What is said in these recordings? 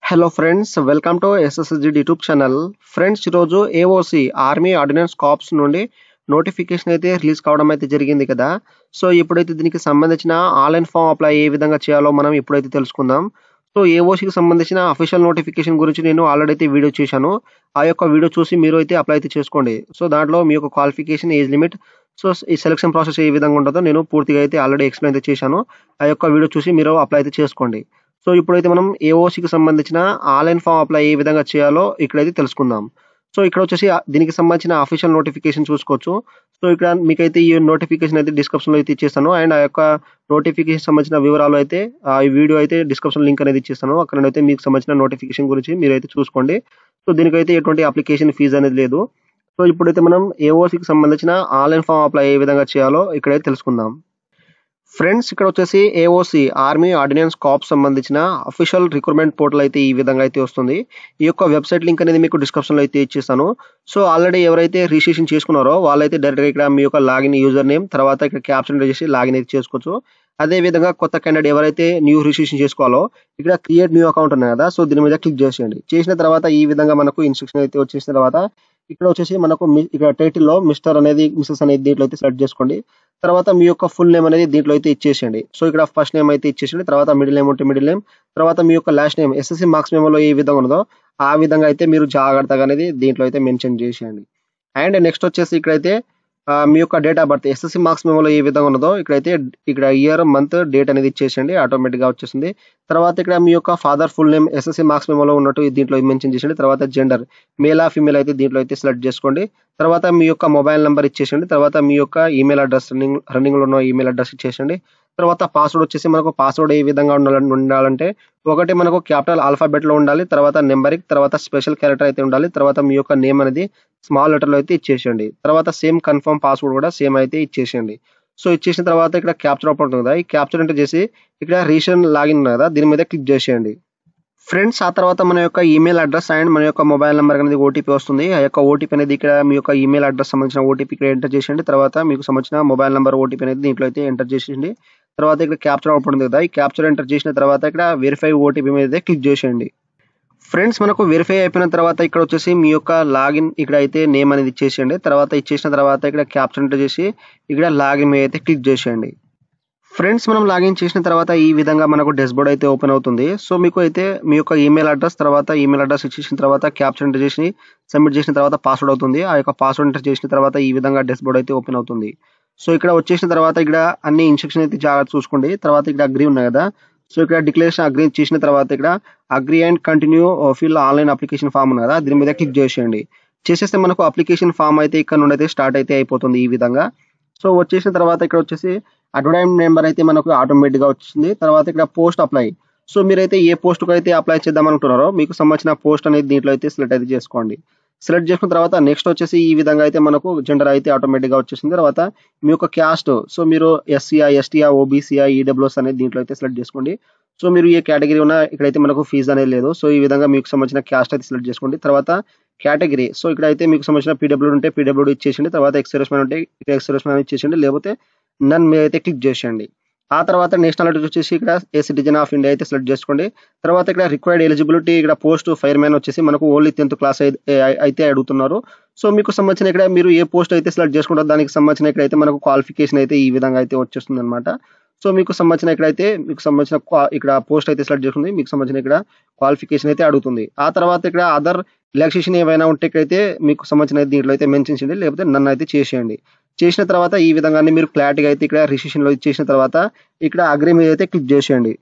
Hello friends, welcome to SSG YouTube channel. Friends, ఈరోజు AOC army ordinance corps నుండి notification అయితే release కావడం అయితే జరిగింది కదా. సో ఇప్పుడైతే దీనికి సంబంధించిన ఆన్లైన్ ఫామ్ అప్లై ఏ విధంగా చేయాలో మనం ఇప్పుడైతే తెలుసుకుందాం. సో ఏఓసికి సంబంధించిన అఫీషియల్ నోటిఫికేషన్ గురించి నేను ఆల్రెడీ అయితే వీడియో చేశాను. ఆ యొక్క వీడియో చూసి మీరు అయితే అప్లై అయితే చేసుకోండి. సో దాంట్లో మీ యొక్క క్వాలిఫికేషన్, ఏజ్ లిమిట్, సో ఈ సెలక్షన్ ప్రాసెస్ ఏ విధంగా ఉంటుందో నేను పూర్తిగా అయితే ఆల్రెడీ ఎక్స్ప్లెయిన్ అయితే చేశాను. ఆ యొక్క వీడియో చూసి మీరు అప్లై అయితే చేసుకోండి. సో ఇప్పుడైతే మనం ఏఓసికి సంబంధించిన ఆన్లైన్ ఫామ్ అప్లై ఏ విధంగా చేయాలో ఇక్కడైతే తెలుసుకుందాం. సో ఇక్కడ వచ్చేసి దీనికి సంబంధించిన అఫీషియల్ నోటిఫికేషన్ చూసుకోవచ్చు. సో ఇక్కడ మీకైతే ఈ నోటిఫికేషన్ అయితే డిస్క్రిప్షన్లో అయితే ఇచ్చేస్తాను. అండ్ ఆ యొక్క నోటిఫికేషన్ సంబంధించిన వివరాలు అయితే ఈ వీడియో అయితే డిస్క్రిప్షన్ లింక్ అనేది ఇచ్చేస్తాను. అక్కడైతే మీకు సంబంధించిన నోటిఫికేషన్ గురించి మీరైతే చూసుకోండి. సో దీనికైతే ఎటువంటి అప్లికేషన్ ఫీజు అనేది లేదు. సో ఇప్పుడైతే మనం ఏఓసికి సంబంధించిన ఆన్లైన్ ఫామ్ అప్లై ఏ విధంగా చేయాలో ఇక్కడైతే తెలుసుకుందాం. ఫ్రెండ్స్, ఇక్కడ వచ్చేసి ఏఓసి ఆర్మీ ఆర్డినెన్స్ కార్ప్స్ సంబంధించిన అఫీషియల్ రిక్రూట్మెంట్ పోర్టల్ అయితే ఈ విధంగా అయితే వస్తుంది. ఈ యొక్క వెబ్సైట్ లింక్ అనేది మీకు డిస్క్రిప్షన్లో అయితే ఇచ్చేస్తాను. సో ఆల్రెడీ ఎవరైతే రిజిస్ట్రేషన్ చేసుకున్నారో వాళ్ళైతే డైరెక్ట్గా ఇక్కడ మీ యొక్క లాగిన్ యూజర్ నేమ్, తర్వాత ఇక్కడ క్యాప్షన్ చేసి లాగిన్ అయితే చేసుకోవచ్చు. అదే విధంగా కొత్త క్యాండిడేట్ ఎవరైతే న్యూ రిజిస్ట్రేషన్ చేసుకోవాలో ఇక్కడ క్రియేట్ న్యూ అకౌంట్ ఉన్నాయి కదా, సో దీని మీద క్లిక్ చేసేయండి. చేసిన తర్వాత ఈ విధంగా మనకు ఇన్స్ట్రక్షన్ అయితే వచ్చేసిన తర్వాత ఇక్కడ వచ్చేసి మనకు ఇక్కడ టైటిల్లో మిస్టర్ అనేది, మిసెస్ అనేది దీంట్లో అయితే సెలెక్ట్ చేసుకోండి. తర్వాత మీ యొక్క ఫుల్ నేమ్ అనేది దీంట్లో అయితే ఇచ్చేసేయండి. సో ఇక్కడ ఫస్ట్ నేమ్ అయితే ఇచ్చేసేయండి. తర్వాత మిడిల్ నేమ్ ఉంటే మిడిల్ నేమ్, తర్వాత మీ యొక్క లాస్ట్ నేమ్ ఎస్ఎస్సి మార్క్స్ మెమోలో ఏ విధంగా ఉన్నదో ఆ విధంగా అయితే మీరు జాగ్రత్తగా అనేది దీంట్లో అయితే మెన్షన్ చేసేయండి. అండ్ నెక్స్ట్ వచ్చేసి ఇక్కడైతే మీ యొక్క date of birth SSC marks మెమోలో ఏ విధంగా ఉన్నదో ఇక్కడైతే ఇక్కడ ఇయర్, మంత్, డేట్ అనేది ఇచ్చేసేయండి. ఆటోమేటిక్గా వచ్చేసింది. తర్వాత ఇక్కడ మీ యొక్క father full name SSC marks మెమోలో ఉన్నట్టు దీంట్లో మెన్షన్ చేసేయండి. తర్వాత జెండర్ మేలా ఫీమేల్ అయితే దీంట్లో అయితే సెలెక్ట్ చేసుకోండి. తర్వాత మీ యొక్క మొబైల్ నెంబర్ ఇచ్చేసండి. తర్వాత మీ యొక్క ఈమెయిల్ అడ్రస్, రన్నింగ్లో ఉన్న ఈమెయిల్ అడ్రస్ ఇచ్చేసండి. తర్వాత పాస్వర్డ్ వచ్చేసి మనకు పాస్వర్డ్ ఏ విధంగా ఉండాలంటే ఒకటి మనకు క్యాపిటల్ ఆల్ఫాబెట్లో ఉండాలి, తర్వాత నెంబరిక్, తర్వాత స్పెషల్ క్యారెక్టర్ అయితే ఉండాలి, తర్వాత మీ యొక్క నేమ్ అనేది స్మాల్ లెటర్లో అయితే ఇచ్చేసేయండి. తర్వాత సేమ్ కన్ఫర్మ్ పాస్వర్డ్ కూడా సేమ్ అయితే ఇచ్చేసేయండి. సో ఇచ్చేసిన తర్వాత ఇక్కడ క్యాప్చర్ ఓపెన్ ఉంటుంది కదా, ఈ క్యాప్చర్ ఎంటర్ చేసి ఇక్కడ రీసెంట్ లాగిన్ ఉంది కదా దీని మీద క్లిక్ చేసేయండి. ఫ్రెండ్స్, ఆ తర్వాత మన యొక్క ఈమెయిల్ అడ్రస్ అండ్ మన యొక్క మొబైల్ నెంబర్ అనేది ఓటీపీ వస్తుంది. ఆ యొక్క ఓటీపీ అనేది ఇక్కడ మీ యొక్క ఈమెయిల్ అడ్రస్ సంబంధించిన ఓటీపీ ఇక్కడ ఎంటర్ చేసేయండి. తర్వాత మీకు సంబంధించిన మొబైల్ నెంబర్ ఓటీపీ అనేది దీంట్లో అయితే ఎంటర్ చేసేయండి. తర్వాత ఇక్కడ క్యాప్చర్ అవుతుంది కదా, ఈ క్యాప్చర్ ఎంటర్ చేసిన తర్వాత ఇక్కడ వెరిఫై ఓటీపీ మీద క్లిక్ చేసేయండి. ఫ్రెండ్స్, మనకు వెరిఫై అయిపోయిన తర్వాత ఇక్కడ వచ్చేసి మీ యొక్క లాగిన్ ఇక్కడ అయితే నేమ్ అనేది ఇచ్చేసేయండి. తర్వాత ఇచ్చేసిన తర్వాత ఇక్కడ క్యాప్చర్ ఎంటర్ చేసి ఇక్కడ లాగిన్ మీద అయితే క్లిక్ చేసేయండి. ఫ్రెండ్స్, మనం లాగిన్ చేసిన తర్వాత ఈ విధంగా మనకు డాష్బోర్డ్ అయితే ఓపెన్ అవుతుంది. సో మీకు అయితే మీ యొక్క ఈమెయిల్ అడ్రస్, తర్వాత ఈమెయిల్ అడ్రస్ ఇచ్చేసిన తర్వాత క్యాప్చర్ ఎంటర్ చేసి సబ్మిట్ చేసిన తర్వాత పాస్వర్డ్ అవుతుంది. ఆ యొక్క పాస్వర్డ్ ఎంటర్ చేసిన తర్వాత ఈ విధంగా డాష్బోర్డ్ అయితే ఓపెన్ అవుతుంది. సో ఇక్కడ వచ్చేసిన తర్వాత ఇక్కడ అన్ని ఇన్స్ట్రక్షన్ అయితే జాగ్రత్త చూసుకోండి. తర్వాత ఇక్కడ అగ్రీ ఉన్నాయి కదా, సో ఇక్కడ డిక్లరేషన్ అగ్రీ చేసిన తర్వాత ఇక్కడ agree and continue fill online application form ఉంది కదా దీని మీద క్లిక్ చేసేయండి. చేసేస్తే మనకు అప్లికేషన్ ఫామ్ అయితే ఇక్కడ నుండి అయితే స్టార్ట్ అయితే అయిపోతుంది ఈ విధంగా. సో వచ్చేసిన తర్వాత ఇక్కడ వచ్చేసి అడ్వర్టైజ్మెంట్ నెంబర్ అయితే మనకు ఆటోమేటిక్గా వచ్చింది. తర్వాత ఇక్కడ పోస్ట్ అప్లై, సో మీరైతే ఏ పోస్ట్కి అయితే అప్లై చేద్దాం అనుకుంటున్నారో మీకు సంబంధించిన పోస్ట్ అనేది దీంట్లో అయితే సెలెక్ట్ అయితే చేసుకోండి. సెలెక్ట్ చేసుకున్న తర్వాత నెక్స్ట్ వచ్చేసి ఈ విధంగా అయితే మనకు జెండర్ అయితే ఆటోమేటిక్గా వచ్చేసింది. తర్వాత మీ యొక్క క్యాస్ట్, సో మీరు ఎస్సీఆ, ఎస్టీఆ, ఓబీసీఆ, ఈడబ్ల్యూఎస్ అనేది దీంట్లో అయితే సెలెక్ట్ చేసుకోండి. సో మీరు ఏ కేటగిరీ ఉన్నా ఇక్కడైతే మనకు ఫీజు అనేది లేదు. సో ఈ విధంగా మీకు సంబంధించిన క్యాస్ట్ అయితే సెలెక్ట్ చేసుకోండి. తర్వాత కేటగిరీ, సో ఇక్కడైతే మీకు సంబంధించిన పీడబ్ల్యూడీ ఉంటే పీడబ్ల్యూడీ ఇచ్చేసిండి. తర్వాత ఎక్స్-సర్వీస్మెన్ ఉంటే ఎక్స్-సర్వీస్మెన్ ఇచ్చేసిండి, లేకపోతే నన్ మీద అయితే క్లిక్ చేసేయండి. ఆ తర్వాత నేషనాలిటీ వచ్చేసి ఇక్కడ ఏ సిటిజన్ ఆఫ్ ఇండియా అయితే సెలెక్ట్ చేసుకోండి. తర్వాత ఇక్కడ రిక్వైర్డ్ ఎలిజిబిలిటీ ఇక్కడ పోస్ట్ ఫైర్ మ్యాన్ వచ్చేసి మనకు ఓన్లీ 10th క్లాస్ అయితే అడుగుతున్నారు. సో మీకు సంబంధించిన ఇక్కడ మీరు ఏ పోస్ట్ అయితే సెలెక్ట్ చేసుకుంటారో దానికి సంబంధించిన ఇక్కడైతే మనకు క్వాలిఫికేషన్ అయితే ఈ విధంగా అయితే వచ్చేస్తుంది అనమాట. సో మీకు సంబంధించిన ఇక్కడైతే మీకు సంబంధించిన ఇక్కడ పోస్ట్ అయితే సెలెక్ట్ చేసుకుంది, మీకు సంబంధించిన ఇక్కడ క్వాలిఫికేషన్ అయితే అడుగుతుంది. ఆ తర్వాత ఇక్కడ అదర్ రిలాక్సేషన్ ఏమైనా ఉంటే ఇక్కడైతే మీకు సంబంధించిన దీంట్లో అయితే మెన్షన్ చేయండి, లేకపోతే నన్ను అయితే చేసేయండి. చేసిన తర్వాత ఈ విధంగానే మీరు క్లారిటీగా అయితే ఇక్కడ రిజిస్ట్రేషన్లో ఇచ్చేసిన తర్వాత ఇక్కడ అగ్రీ మీద అయితే క్లిక్ చేసేయండి.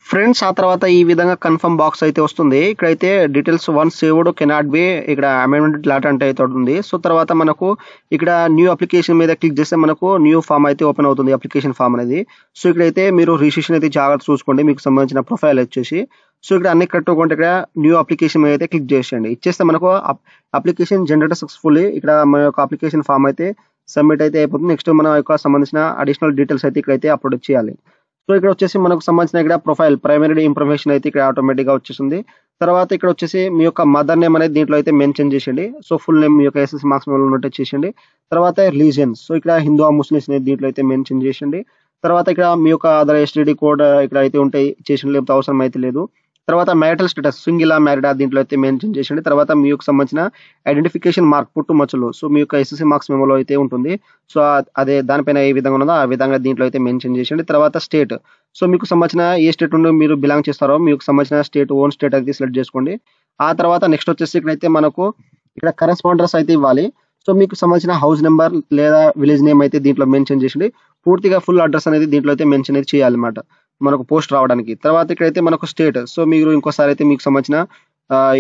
ఫ్రెండ్స్, ఆ తర్వాత ఈ విధంగా కన్ఫర్మ్ బాక్స్ అయితే వస్తుంది. ఇక్కడైతే details one saved cannot be ఇక్కడ అమెండ్మెంట్ లాట్ అంటే అయితే ఉంటుంది. సో తర్వాత మనకు ఇక్కడ న్యూ అప్లికేషన్ మీద క్లిక్ చేస్తే మనకు న్యూ ఫామ్ అయితే ఓపెన్ అవుతుంది, అప్లికేషన్ ఫామ్ అనేది. సో ఇక్కడైతే మీరు రిజిస్ట్రేషన్ అయితే జాగ్రత్త చూసుకోండి, మీకు సంబంధించిన ప్రొఫైల్ వచ్చేసి. సో ఇక్కడ అన్ని కట్టుకుంటే ఇక్కడ న్యూ అప్లికేషన్ మీద అయితే క్లిక్ చేసేయండి. ఇచ్చేస్తే మనకు అప్లికేషన్ జనరేట్ సక్సెస్ఫుల్లీ ఇక్కడ మన యొక్క అప్లికేషన్ ఫామ్ అయితే సబ్మిట్ అయితే అయిపోతుంది. నెక్స్ట్ మన యొక్క సంబంధించిన అడిషనల్ డీటెయిల్స్ అయితే ఇక్కడైతే అప్లోడ్ చేయాలి. సో ఇక్కడ వచ్చేసి మనకు సంబంధించిన ఇక్కడ ప్రొఫైల్ ప్రైమరీ ఇన్ఫర్మేషన్ అయితే ఇక్కడ ఆటోమేటిక్గా వచ్చేసింది. తర్వాత ఇక్కడ వచ్చేసి మీ యొక్క మదర్ నేమ్ అనేది దీంట్లో అయితే మెన్షన్ చేసేయండి. సో ఫుల్ నేమ్ మీ యొక్క ఎస్ఎస్సి మార్క్స్ ఉన్నట్టు చేసేయండి. తర్వాత రిలీజియన్, సో ఇక్కడ హిందూ ఆ ముస్లిమ్స్ అనేది దీంట్లో అయితే మెన్షన్ చేసేయండి. తర్వాత ఇక్కడ మీ యొక్క ఆధార్ ఎస్టీడీ కోడ్ ఇక్కడ అయితే ఉంటాయి చేసిన, లేకపోతే అవసరం అయితే లేదు. తర్వాత మ్యారిటల్ స్టేటస్ సింగిలా, మ్యారీడా దీంట్లో అయితే మెన్షన్ చేసేయండి. తర్వాత మీ యొక్క సంబంధించిన ఐడెంటిఫికేషన్ మార్క్ పుట్టుమచ్చలు. సో మీ యొక్క ఎస్ఎస్‌సి మార్క్స్ మెమోలో అయితే ఉంటుంది. సో అదే దానిపైన ఏ విధంగా ఉన్నదో ఆ విధంగా దీంట్లో అయితే మెన్షన్ చేసేయండి. తర్వాత స్టేట్. సో మీకు సంబంధించిన ఏ స్టేట్ నుండి మీరు బిలాంగ్ చేస్తారో మీకు సంబంధించిన స్టేట్ ఓన్ స్టేట్ అయితే సెలెక్ట్ చేసుకోండి. ఆ తర్వాత నెక్స్ట్ వచ్చేసి ఇక్కడైతే మనకు ఇక్కడ కరెస్పాండర్స్ అయితే ఇవ్వాలి. సో మీకు సంబంధించిన హౌస్ నెంబర్ లేదా విలేజ్ నేమ్ అయితే దీంట్లో మెన్షన్ చేసేయండి. పూర్తిగా ఫుల్ అడ్రస్ అనేది దీంట్లో అయితే మెన్షన్ అయితే చేయాలన్నమాట మనకు పోస్ట్ రావడానికి. తర్వాత ఇక్కడైతే మనకు స్టేట్. సో మీరు ఇంకోసారి అయితే మీకు సంబంధించిన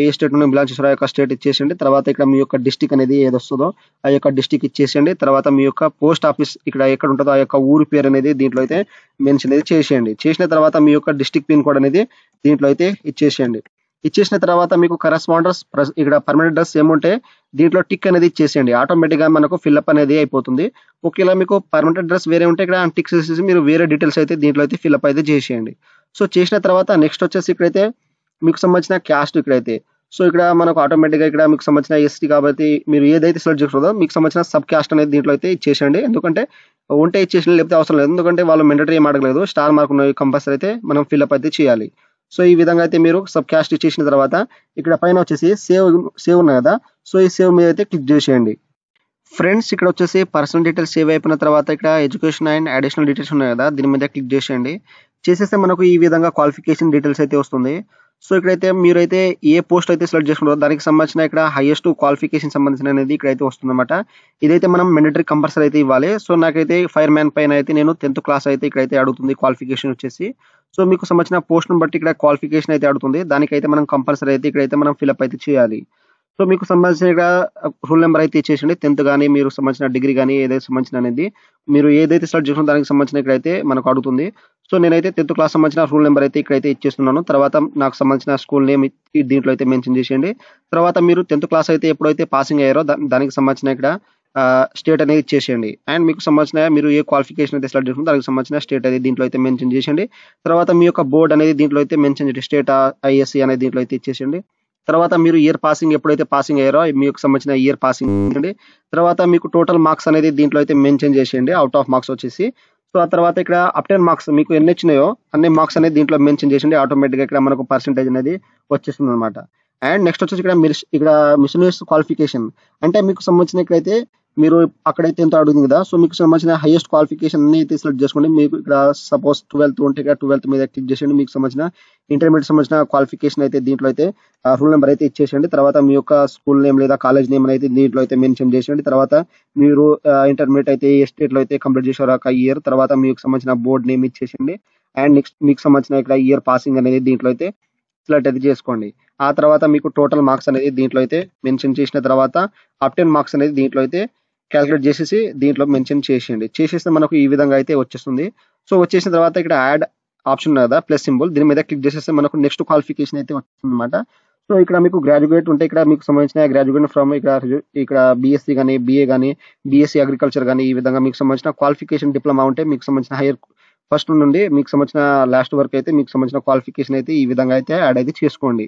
ఏ స్టేట్ నుండి బిలాంగ్ చేస్తారో ఆ యొక్క స్టేట్ ఇచ్చేసేయండి. తర్వాత ఇక్కడ మీ యొక్క డిస్ట్రిక్ట్ అనేది ఏదొస్తుందో ఆ యొక్క డిస్ట్రిక్ట్ ఇచ్చేసేయండి. తర్వాత మీ యొక్క పోస్ట్ ఆఫీస్ ఇక్కడ ఎక్కడ ఉంటుందో ఆ యొక్క ఊరి పేరు అనేది దీంట్లో అయితే మెన్షన్ అయితే చేసేయండి. చేసిన తర్వాత మీ యొక్క డిస్ట్రిక్ట్ పిన్ కోడ్ అనేది దీంట్లో అయితే ఇచ్చేసేయండి. ఇచ్చేసిన తర్వాత మీకు కరెస్పాండర్స్ ఇక్కడ పర్మనెంట్ అడ్రస్ ఏముంటే దీంట్లో టిక్ అనేది ఇచ్చేసేయండి. ఆటోమేటిక్గా మనకు ఫిల్అప్ అనేది అయిపోతుంది. ఒకవేళ మీకు పర్మనెంట్ అడ్రస్ వేరే ఉంటే ఇక్కడ టిక్స్ వేసేసి మీరు వేరే డీటెయిల్స్ అయితే దీంట్లో అయితే ఫిల్అప్ అయితే చేసేయండి. సో చేసిన తర్వాత నెక్స్ట్ వచ్చేసి ఇక్కడైతే మీకు సంబంధించిన క్యాస్ట్ ఇక్కడైతే. సో ఇక్కడ మనకు ఆటోమేటిక్గా ఇక్కడ మీకు సంబంధించిన ఎస్టీ కాబట్టి మీరు ఏదైతే సెలెక్ట్ చేసుకుందో మీకు సంబంధించిన సబ్ క్యాస్ట్ అనేది దీంట్లో అయితే ఇచ్చేసేయండి. ఎందుకంటే ఉంటే ఇచ్చేసిన లేకపోతే అవసరం లేదు. ఎందుకంటే వాళ్ళు మెండటరీ ఏం అడగలేదు. స్టార్ మార్క్ ఉన్నవి కంపల్సరీ అయితే మనం ఫిల్అప్ అయితే చేయాలి. సో ఈ విధంగా అయితే మీరు సబ్ క్యాస్ట్ ఇచ్చేసిన తర్వాత ఇక్కడ పైన వచ్చేసి సేవ్ ఉన్నాయి కదా. సో ఈ సేవ్ మీద అయితే క్లిక్ చేసేయండి. ఫ్రెండ్స్ ఇక్కడ వచ్చేసి పర్సనల్ డీటెయిల్స్ సేవ్ అయిపోయిన తర్వాత ఇక్కడ ఎడ్యుకేషన్ అండ్ అడిషనల్ డీటెయిల్స్ ఉన్నాయి కదా, దీని మీద క్లిక్ చేసేయండి. చేసేస్తే మనకు ఈ విధంగా క్వాలిఫికేషన్ డీటెయిల్స్ అయితే వస్తుంది. సో ఇక్కడైతే మీరైతే ఏ పోస్ట్ అయితే సెలెక్ట్ చేసుకుంటారో దానికి సంబంధించిన ఇక్కడ హైయెస్ట్ క్వాలిఫికేషన్ సంబంధించిన అనేది ఇక్కడైతే వస్తుందన్నమాట. ఇదైతే మనం మెండటరీ కంపల్సరీ అయితే ఇవ్వాలి. సో నాకైతే ఫైర్ మ్యాన్ పైన అయితే నేను 10th క్లాస్ అయితే ఇక్కడైతే అడుగుతుంది క్వాలిఫికేషన్ వచ్చేసి. సో మీకు సంబంధించిన పోస్ట్ను బట్టి ఇక్కడ క్వాలిఫికేషన్ అయితే అడుగుతుంది. దానికైతే మనం కంపల్సరీ అయితే ఇక్కడైతే మనం ఫిల్అప్ అయితే చేయాలి. సో మీకు సంబంధించిన ఇక్కడ రూల్ నెంబర్ అయితే ఇచ్చేసండి. 10th కానీ మీరు సంబంధించిన డిగ్రీ కానీ ఏదైతే సంబంధించిన అనేది మీరు ఏదైతే సెలెక్ట్ చేసుకున్న దానికి సంబంధించిన ఇక్కడైతే మనకు అడుగుతుంది. సో నేనైతే 10th క్లాస్ సంబంధించిన రూల్ నెంబర్ అయితే ఇక్కడైతే ఇచ్చేస్తున్నాను. తర్వాత నాకు సంబంధించిన స్కూల్ నేమ్ దీంట్లో అయితే మెన్షన్ చేసేయండి. తర్వాత మీరు 10th క్లాస్ అయితే ఎప్పుడైతే పాసింగ్ అయ్యారో దానికి సంబంధించిన ఇక్కడ స్టేట్ అనేది ఇచ్చేసేయండి. అండ్ మీకు సంబంధించిన మీరు ఏ క్వాలిఫికేషన్ అయితే సెలెక్ట్ చేసుకుంటే దానికి సంబంధించిన స్టేట్ అనేది దీంట్లో అయితే మెన్షన్ చేసేయండి. తర్వాత మీ యొక్క బోర్డ్ అనేది దీంట్లో అయితే మెన్షన్ చేయండి. స్టేట్ ఐఎస్సి అనేది దీంట్లో అయితే ఇచ్చేసేయండి. తర్వాత మీరు ఇయర్ పాసింగ్ ఎప్పుడైతే పాసింగ్ అయ్యారో మీకు సంబంధించిన ఇయర్ పాసింగ్ చేయండి. తర్వాత మీకు టోటల్ మార్క్స్ అనేది దీంట్లో అయితే మెన్షన్ చేసేయండి. అవుట్ ఆఫ్ మార్క్స్ వచ్చేసి. సో ఆ తర్వాత ఇక్కడ అప్టెన్ మార్క్స్ మీకు ఎన్ని వచ్చినాయో అన్ని మార్క్స్ అనేది దీంట్లో మెన్షన్ చేసేయండి. ఆటోమేటిక్గా ఇక్కడ మనకు పర్సెంటేజ్ అనేది వచ్చేస్తుంది అనమాట. అండ్ నెక్స్ట్ వచ్చేసి ఇక్కడ మిషనరీస్ క్వాలిఫికేషన్ అంటే మీకు సంబంధించిన ఇక్కడైతే మీరు అక్కడైతే ఎంత అడుగుతుంది కదా. సో మీకు సంబంధించిన హైయెస్ట్ క్వాలిఫికేషన్ అన్ని అయితే సెలెక్ట్ చేసుకోండి. మీకు ఇక్కడ సపోజ్ 12th ఉంటే ఇక్కడ 12th మీద క్లిక్ చేసేయండి. మీకు సంబంధించిన ఇంటర్మీడియట్ సంబంధించిన క్వాలిఫికేషన్ అయితే దీంట్లో అయితే రూల్ నెంబర్ అయితే ఇచ్చేసేయండి. తర్వాత మీ యొక్క స్కూల్ నేమ్ లేదా కాలేజ్ నేమ్ అయితే దీంట్లో అయితే మెన్షన్ చేసేయండి. తర్వాత మీరు ఇంటర్మీడియట్ అయితే ఏ స్టేట్ లో అయితే కంప్లీట్ చేశారో ఒక ఇయర్, తర్వాత మీకు సంబంధించిన బోర్డ్ నేమ్ ఇచ్చేసేయండి. అండ్ నెక్స్ట్ మీకు సంబంధించిన ఇక్కడ ఇయర్ పాసింగ్ అనేది దీంట్లో అయితే సెలెక్ట్ అయితే చేసుకోండి. ఆ తర్వాత మీకు టోటల్ మార్క్స్ అనేది దీంట్లో అయితే మెన్షన్ చేసిన తర్వాత అప్టెన్ మార్క్స్ అనేది దీంట్లో అయితే క్యాలిక్యులేట్ చేసేసి దీంట్లో మెన్షన్ చేసేయండి. చేసేస్తే మనకు ఈ విధంగా అయితే వచ్చేస్తుంది. సో వచ్చేసిన తర్వాత ఇక్కడ యాడ్ ఆప్షన్ ఉంది కదా ప్లస్ సింబల్, దీని మీద క్లిక్ చేసేస్తే మనకు నెక్స్ట్ క్వాలిఫికేషన్ అయితే వస్తుంది అనమాట. సో ఇక్కడ మీకు గ్రాడ్యుయేట్ ఉంటే ఇక్కడ మీకు సంబంధించిన గ్రాడ్యుయేట్ ఫ్రమ్ ఇక్కడ బీఎస్సీ కానీ బీఏ కానీ బీఎస్సీ అగ్రికల్చర్ కానీ ఈ విధంగా మీకు సంబంధించిన క్వాలిఫికేషన్ డిప్లొమా ఉంటే మీకు సంబంధించిన హైయర్ ఫస్ట్ నుండి మీకు సంబంధించిన లాస్ట్ వరకు అయితే మీకు సంబంధించిన క్వాలిఫికేషన్ అయితే ఈ విధంగా అయితే యాడ్ అయితే చేసుకోండి.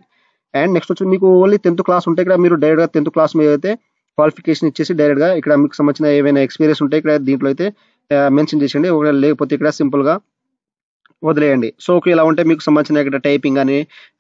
అండ్ నెక్స్ట్ వచ్చి మీకు ఓన్లీ 10th క్లాస్ ఉంటే ఇక్కడ మీరు డైరెక్ట్గా 10th క్లాస్ మీద అయితే క్వాలిఫికేషన్ ఇచ్చేసి డైరెక్ట్గా ఇక్కడ మీకు సంబంధించిన ఏవైనా ఎక్స్పీరియన్స్ ఉంటే ఇక్కడ దీంట్లో అయితే మెన్షన్ చేసేయండి. ఒకవేళ లేకపోతే ఇక్కడ సింపుల్గా వదిలేయండి. సో ఇలా ఉంటే మీకు సంబంధించిన ఇక్కడ టైపింగ్ కానీ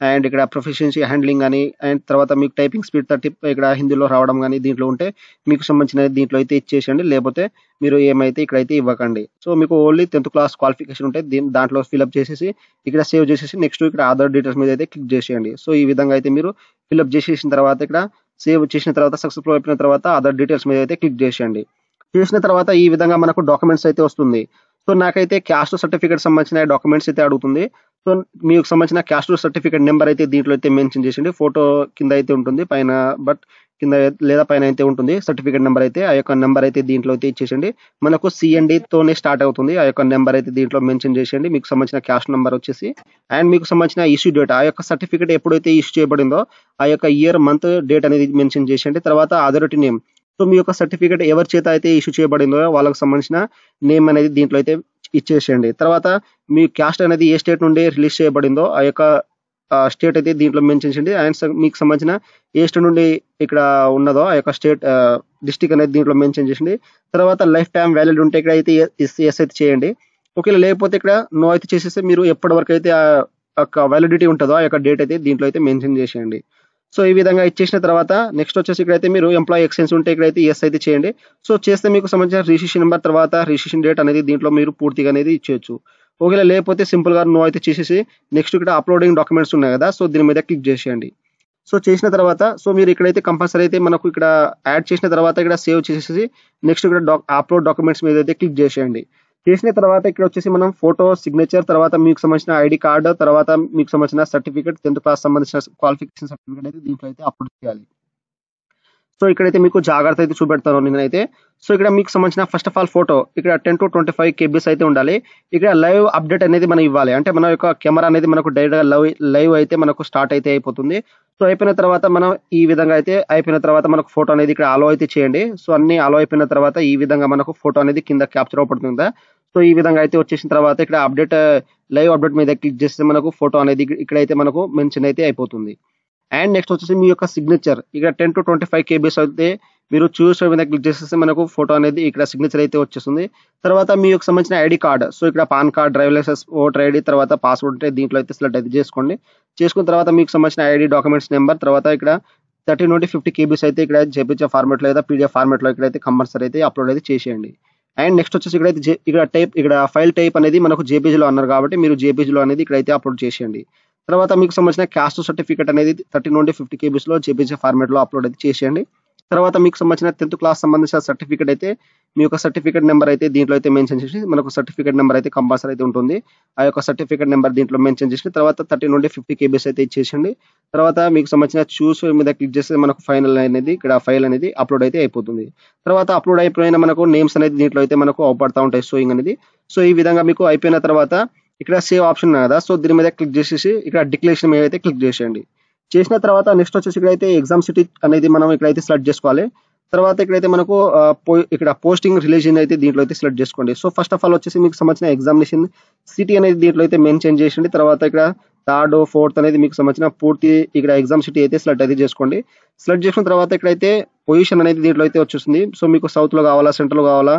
అండ్ ఇక్కడ ప్రొఫెషన్సీ హ్యాండ్లింగ్ కానీ అండ్ తర్వాత మీకు టైపింగ్ స్పీడ్ 30 ఇక్కడ హిందీలో రావడం కానీ దీంట్లో ఉంటే మీకు సంబంధించిన దీంట్లో అయితే ఇచ్చేసేయండి. లేకపోతే మీరు ఏమైతే ఇక్కడైతే ఇవ్వకండి. సో మీకు ఓన్లీ 10th క్లాస్ క్వాలిఫికేషన్ ఉంటే దాంట్లో ఫిల్అప్ చేసేసి ఇక్కడ సేవ్ చేసేసి నెక్స్ట్ ఇక్కడ ఆధార్ డీటెయిల్స్ మీద అయితే క్లిక్ చేసేయండి. సో ఈ విధంగా అయితే మీరు ఫిల్అప్ చేసేసిన తర్వాత ఇక్కడ సేవ్ చేసిన తర్వాత సక్సెస్ఫుల్ అయిపోయిన తర్వాత ఆధార్ డీటెయిల్స్ మీద అయితే క్లిక్ చేసేయండి. చేసిన తర్వాత ఈ విధంగా మనకు డాక్యుమెంట్స్ అయితే వస్తుంది. సో నాకైతే క్యాస్ట్ సర్టిఫికేట్ సంబంధించిన డాక్యుమెంట్స్ అయితే అడుగుతుంది. సో మీకు సంబంధించిన క్యాస్ట్ సర్టిఫికేట్ నెంబర్ అయితే దీంట్లో అయితే మెన్షన్ చేసింది. ఫోటో కింద అయితే ఉంటుంది పైన, బట్ కింద లేదా పైన అయితే ఉంటుంది సర్టిఫికేట్ నెంబర్ అయితే. ఆ యొక్క నెంబర్ అయితే దీంట్లో అయితే ఇచ్చేసండి. మనకు CND తోనే స్టార్ట్ అవుతుంది. ఆ యొక్క నెంబర్ అయితే దీంట్లో మెన్షన్ చేసేయండి. మీకు సంబంధించిన క్యాస్ట్ నెంబర్ వచ్చేసి అండ్ మీకు సంబంధించిన ఇష్యూ డేట్, ఆ యొక్క సర్టిఫికేట్ ఎప్పుడైతే ఇష్యూ చేయబడిందో ఆ యొక్క ఇయర్ మంత్ డేట్ అనేది మెన్షన్ చేసేయండి. తర్వాత అథారిటీ నేమ్, సో మీ యొక్క సర్టిఫికేట్ ఎవరి చేత అయితే ఇష్యూ చేయబడిందో వాళ్ళకి సంబంధించిన నేమ్ అనేది దీంట్లో అయితే ఇచ్చేసేయండి. తర్వాత మీ క్యాస్ట్ అనేది ఏ స్టేట్ నుండి రిలీజ్ చేయబడిందో ఆ యొక్క స్టేట్ అయితే దీంట్లో మెన్షన్ చేయండి. అండ్ మీకు సంబంధించిన ఏ స్టేట్ నుండి ఇక్కడ ఉన్నదో ఆ యొక్క స్టేట్ డిస్ట్రిక్ట్ అనేది దీంట్లో మెన్షన్ చేయండి. తర్వాత లైఫ్ టైం వ్యాలిడ్ ఉంటే ఇక్కడ అయితే ఎస్ అయితే చేయండి. ఒకవేళ లేకపోతే ఇక్కడ నో అయితే చేసేస్తే మీరు ఎప్పటి వరకు అయితే యొక్క వ్యాలిడిటీ ఉంటుందో ఆ యొక్క డేట్ అయితే దీంట్లో అయితే మెన్షన్ చేసేయండి. సో ఈ విధంగా ఇచ్చేసిన తర్వాత నెక్స్ట్ వచ్చేసి ఇక్కడైతే మీరు ఎంప్లాయీ ఎక్స్చేంజ్ ఉంటే ఇక్కడైతే ఎస్ అయితే చేయండి. సో చేస్తే మీకు సంబంధించిన రిజిస్ట్రేషన్ నెంబర్ తర్వాత రిజిస్ట్రేషన్ డేట్ అనేది దీంట్లో మీరు పూర్తిగా అనేది ఇచ్చేయచ్చు. ఒకవేళ లేకపోతే సింపుల్గా నో అయితే చేసేసి నెక్స్ట్ ఇక్కడ అప్లోడింగ్ డాక్యుమెంట్స్ ఉన్నాయి కదా, సో దీని మీద క్లిక్ చేసేయండి. సో చేసిన తర్వాత సో మీరు ఇక్కడైతే కంపల్సరీ అయితే మనకు ఇక్కడ యాడ్ చేసిన తర్వాత ఇక్కడ సేవ్ చేసేసి నెక్స్ట్ ఇక్కడ అప్లోడ్ డాక్యుమెంట్స్ మీద అయితే క్లిక్ చేసేయండి. చేసిన తర్వాత ఇక్కడ వచ్చేసి మనం ఫోటో, సిగ్నేచర్, తర్వాత మీకు సంబంధించిన ఐడి కార్డు, తర్వాత మీకు సంబంధించిన సర్టిఫికేట్, 10th క్లాస్ సంబంధించిన క్వాలిఫికేషన్ సర్టిఫికేట్ అయితే దీంట్లో అయితే అప్లోడ్ చేయాలి. సో ఇక్కడైతే మీకు జాగ్రత్త అయితే చూపెడతాను నేనైతే. సో ఇక్కడ మీకు సంబంధించిన ఫస్ట్ ఆఫ్ ఆల్ ఫోటో ఇక్కడ 10 to 25 kbs అయితే ఉండాలి. ఇక్కడ లైవ్ అప్డేట్ అనేది మనం ఇవ్వాలి. అంటే మన యొక్క కెమెరా అనేది మనకు డైరెక్ట్గా లైవ్ అయితే మనకు స్టార్ట్ అయితే అయిపోతుంది. సో అయిపోయిన తర్వాత మనం ఈ విధంగా అయితే అయిపోయిన తర్వాత మనకు ఫోటో అనేది ఇక్కడ అలో అయితే చేయండి. సో అన్ని అలో అయిపోయిన తర్వాత ఈ విధంగా మనకు ఫోటో అనేది కింద క్యాప్చర్ అవుతుంది. సో ఈ విధంగా అయితే వచ్చేసిన తర్వాత ఇక్కడ అప్డేట్ లైవ్ అప్డేట్ మీద క్లిక్ చేస్తే మనకు ఫోటో అనేది ఇక్కడైతే మనకు మెన్షన్ అయితే అయిపోతుంది. అండ్ నెక్స్ట్ వచ్చేసి మీ యొక్క సిగ్నేచర్ ఇక్కడ 10 to 25 kbs అయితే మీరు చూస్ మీద క్లిక్ చేసేస్తే మనకు ఫోటో అనేది ఇక్కడ సిగ్నేచర్ అయితే వచ్చేస్తుంది. తర్వాత మీ యొక్క సంబంధించిన ఐడి కార్డ్, సో ఇక్కడ PAN card, driver license, voter ID, తర్వాత పాస్వర్డ్ ఉంటే దీంట్లో అయితే సెలెక్ట్ అయితే చేసుకోండి. చేసుకున్న తర్వాత మీకు సంబంధించిన ఐడి డాక్యుమెంట్స్ నెంబర్, తర్వాత ఇక్కడ 30 నుండి 50 kbs అయితే ఇక్కడ జేపీజీ ఫార్మాట్ లేదా పీడిఎఫ్ ఫార్మాట్ లో ఇక్కడైతే కంపల్సరీ అయితే అప్లోడ్ అయితే చేసేయండి. అండ్ నెక్స్ట్ వచ్చేసి ఇక్కడైతే ఇక్కడ ఫైల్ టైప్ అనేది మనకు జేపీజీలో అన్నారు కాబట్టి మీరు జేపీజీలో అనేది ఇక్కడైతే అప్లోడ్ చేసేయండి. తర్వాత మీకు సంబంధించిన క్యాస్ట్ సర్టిఫికేట్ అనేది 30 నుండి 50 kbs లో జేపీజీ ఫార్మాట్ లో అప్లోడ్ అయితే చేసేయండి. తర్వాత మీకు సంబంధించిన 10th క్లాస్ సంబంధించిన సర్టిఫికేట్ అయితే మీ యొక్క సర్టిఫికేట్ నెంబర్ అయితే దీంట్లో అయితే మెన్షన్ చేసి మనకు సర్టిఫికేట్ నెంబర్ అయితే కంపల్సరీ అయితే ఉంటుంది. ఆ యొక్క సర్టిఫికేట్ నెంబర్ దీంట్లో మెన్షన్ చేసి తర్వాత 30 నుండి 50 kbs అయితే ఇచ్చేసండి. తర్వాత మీకు సంబంధించిన చూస్ మీద క్లిక్ చేస్తే మనకు ఫైనల్ అనేది ఇక్కడ ఫైల్ అనేది అప్లోడ్ అయితే అయిపోతుంది. తర్వాత అప్లోడ్ అయిపోయిన మనకు నేమ్స్ అనేది దీంట్లో అయితే మనకు అవపడతా ఉంటాయి షోయింగ్ అనేది. సో ఈ విధంగా మీకు అయిపోయిన తర్వాత ఇక్కడ సేవ్ ఆప్షన్ ఉంది కదా, సో దీని మీద క్లిక్ చేసేసి ఇక్కడ డిక్లరేషన్ మీద అయితే క్లిక్ చేసేయండి. చేసిన తర్వాత నెక్స్ట్ వచ్చేసి ఇక్కడైతే ఎగ్జామ్ సిటీ అనేది మనం ఇక్కడైతే సెలెక్ట్ చేసుకోవాలి. తర్వాత ఇక్కడైతే మనకు ఇక్కడ పోస్టింగ్ రిలీజన్ అయితే దీంట్లో అయితే సెలెక్ట్ చేసుకోండి. సో ఫస్ట్ ఆఫ్ ఆల్ వచ్చేసి మీకు సంబంధించిన ఎగ్జామినేషన్ సిటీ అనేది దీంట్లో అయితే మెన్షన్ చేయండి. తర్వాత ఇక్కడ 3rd, 4th అనేది మీకు సంబంధించిన పూర్తి ఇక్కడ ఎగ్జామ్ సిటీ అయితే సెలెక్ట్ అయితే చేసుకోండి. సెలెక్ట్ చేసుకున్న తర్వాత ఇక్కడైతే పొజిషన్ అనేది దీంట్లో అయితే వచ్చేస్తుంది. సో మీకు సౌత్ లో కావాలా, సెంట్రల్ కావాలా,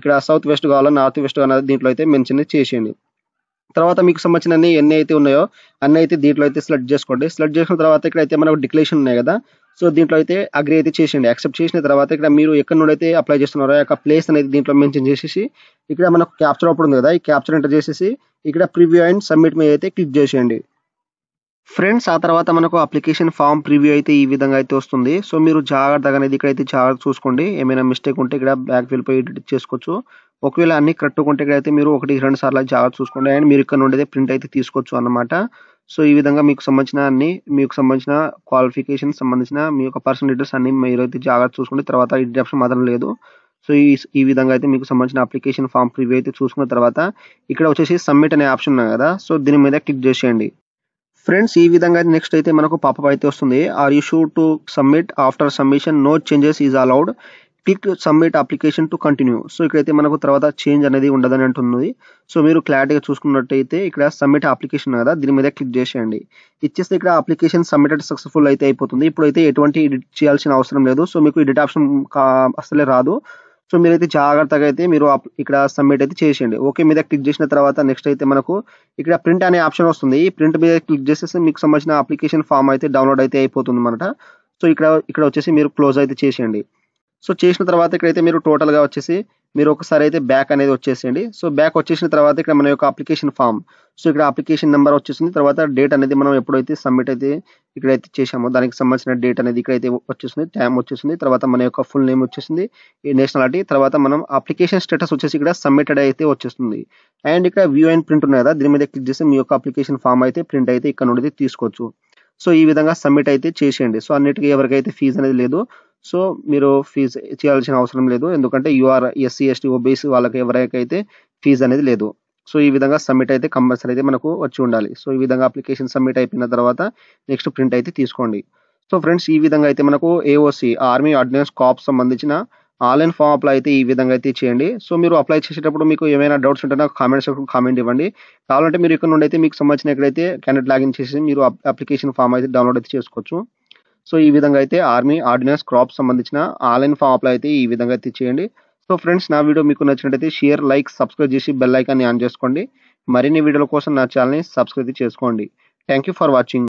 ఇక్కడ సౌత్ వెస్ట్ కావాలా, నార్త్ వెస్ట్ అనేది దీంట్లో అయితే మెన్షన్ చేసేయండి. తర్వాత మీకు సంబంధించిన ఎన్ని అయితే ఉన్నాయో అన్ని అయితే దీంట్లో అయితే సెలెక్ట్ చేసుకోండి. సెలెక్ట్ చేసిన తర్వాత ఇక్కడైతే మనకు డిక్లరేషన్ ఉన్నాయి కదా, సో దీంట్లో అయితే అగ్రీ అయితే చేసేయండి. యాక్సెప్ట్ చేసిన తర్వాత ఇక్కడ మీరు ఎక్కడ నుండి అయితే అప్లై చేస్తున్నారో ఆ యొక్క ప్లేస్ అనేది దీంట్లో మెన్షన్ చేసేసి ఇక్కడ మనకు క్యాప్చర్ అవుతుంది ఉంది కదా, ఈ క్యాప్చర్ ఎంటర్ చేసేసి ఇక్కడ ప్రివ్యూ అండ్ సబ్మిట్ మీద అయితే క్లిక్ చేసేయండి. ఫ్రెండ్స్ ఆ తర్వాత మనకు అప్లికేషన్ ఫామ్ ప్రివ్యూ అయితే ఈ విధంగా అయితే వస్తుంది. సో మీరు జాగ్రత్తగా అనేది ఇక్కడైతే జాగ్రత్త చూసుకోండి. ఏమైనా మిస్టేక్ ఉంటే ఇక్కడ బ్యాక్ వెళ్ళిపోయి ఎడిట్ చేసుకోవచ్చు. ఒకవేళ అన్ని కరెక్ట్ ఉంటే ఇక్కడైతే మీరు 1-2 సార్లు జాగ్రత్త చూసుకోండి. అండ్ మీరు ఇక్కడ నుండి ప్రింట్ అయితే తీసుకోవచ్చు అన్నమాట. సో ఈ విధంగా మీకు సంబంధించిన క్వాలిఫికేషన్ సంబంధించిన మీ యొక్క పర్సనల్ డీటెయిల్స్ అన్ని మీరైతే జాగ్రత్త చూసుకోండి. తర్వాత ఎడిట్ ఆప్షన్ మాత్రం లేదు. సో ఈ విధంగా అయితే మీకు సంబంధించిన అప్లికేషన్ ఫామ్ ప్రివ్యూ అయితే చూసుకున్న తర్వాత ఇక్కడ వచ్చేసి సబ్మిట్ అనే ఆప్షన్ ఉంది కదా, సో దీని మీద క్లిక్ చేసేయండి. ఫ్రెండ్స్ ఈ విధంగా నెక్స్ట్ అయితే మనకు పాపప్ అయితే వస్తుంది. Are you sure to submit after submission no changes is allowed click submit application to continue. So ఇక్కడైతే మనకు తర్వాత చేంజ్ అనేది ఉండదని అంటుంది. సో మీరు క్లారిటీగా చూసుకున్నట్టయితే ఇక్కడ సబ్మిట్ అప్లికేషన్ కదా, దీని మీద క్లిక్ చేసేయండి. ఇచ్చేస్తే ఇక్కడ అప్లికేషన్ సబ్మిటెడ్ సక్సెస్ఫుల్ అయితే అయిపోతుంది. ఇప్పుడైతే ఎటువంటి ఎడిట్ చేయాల్సిన అవసరం లేదు. సో మీకు ఎడిట్ ఆప్షన్ అసలే రాదు. సో మీరైతే జాగ్రత్తగా అయితే మీరు ఇక్కడ సబ్మిట్ అయితే చేసేయండి. ఓకే మీద క్లిక్ చేసిన తర్వాత నెక్స్ట్ అయితే మనకు ఇక్కడ ప్రింట్ అనే ఆప్షన్ వస్తుంది. ఈ ప్రింట్ మీద క్లిక్ చేసేస్తే మీకు సంబంధించిన అప్లికేషన్ ఫామ్ అయితే డౌన్లోడ్ అయితే అయిపోతుంది అన్నమాట. సో ఇక్కడ వచ్చేసి మీరు క్లోజ్ అయితే చేసేయండి. సో చేసిన తర్వాత ఇక్కడైతే మీరు టోటల్గా వచ్చేసి మీరు ఒకసారి అయితే బ్యాక్ అనేది వచ్చేసేయండి. సో బ్యాక్ వచ్చేసిన తర్వాత ఇక్కడ మన యొక్క అప్లికేషన్ ఫామ్, సో ఇక్కడ అప్లికేషన్ నెంబర్ వచ్చేసింది. తర్వాత డేట్ అనేది మనం ఎప్పుడైతే సబ్మిట్ అయితే ఇక్కడైతే చేసామో దానికి సంబంధించిన డేట్ అనేది ఇక్కడైతే వచ్చేసింది, టైం వచ్చేసింది. తర్వాత మన యొక్క ఫుల్ నేమ్ వచ్చేసింది, ఈ నేషనాలిటీ. తర్వాత మనం అప్లికేషన్ స్టేటస్ వచ్చేసి ఇక్కడ సబ్మిటెడ్ అయితే వచ్చేస్తుంది. అండ్ ఇక్కడ వ్యూ అండ్ ప్రింట్ ఉన్నాయి కదా, దీని మీద క్లిక్ చేసి మీ యొక్క అప్లికేషన్ ఫామ్ అయితే ప్రింట్ అయితే ఇక్కడ నుండి తీసుకోవచ్చు. సో ఈ విధంగా సబ్మిట్ అయితే చేసేయండి. సో అన్నిటికీ ఎవరికైతే ఫీజు అనేది లేదు, సో మీరు ఫీజు చేయాల్సిన అవసరం లేదు. ఎందుకంటే యూఆర్ ఎస్సీ ఎస్టీ ఓబీసీ వాళ్ళకి ఎవరికైతే ఫీజు అనేది లేదు. సో ఈ విధంగా సబ్మిట్ అయితే కంపల్సరీ అయితే మనకు వచ్చి ఉండాలి. సో ఈ విధంగా అప్లికేషన్ సబ్మిట్ అయిపోయిన తర్వాత నెక్స్ట్ ప్రింట్ అయితే తీసుకోండి. సో ఫ్రెండ్స్ ఈ విధంగా అయితే మనకు ఏఓసి ఆర్మీ ఆర్డినెన్స్ కాప్స్ సంబంధించిన ఆన్లైన్ ఫామ్ అప్లై అయితే ఈ విధంగా అయితే చేయండి. సో మీరు అప్లై చేసేటప్పుడు మీకు ఏమైనా డౌట్స్ ఉంటే నాకు కామెంట్ సెక్షన్ కామెంట్ ఇవ్వండి. కావాలంటే మీరు ఇక్కడ నుండి అయితే మీకు సంబంధించిన ఎక్కడైతే క్యాండిడేట్ లాగిన్ చేసి మీరు అప్లికేషన్ ఫామ్ అయితే డౌన్లోడ్ అయితే చేసుకోవచ్చు. సో ఈ విధంగా అయితే ఆర్మీ ఆర్డినెన్స్ క్రాప్స్ సంబంధించిన ఆన్లైన్ ఫామ్ అప్లై అయితే ఈ విధంగా అయితే చేయండి. సో ఫ్రెండ్స్ నా వీడియో మీకు నచ్చినట్లయితే షేర్, లైక్, సబ్స్క్రైబ్ చేసి బెల్ ఐకాన్ని ఆన్ చేసుకోండి. మరిన్ని వీడియోల కోసం నా ఛానల్ని సబ్స్క్రైబ్ చేసుకోండి. Thank you for watching.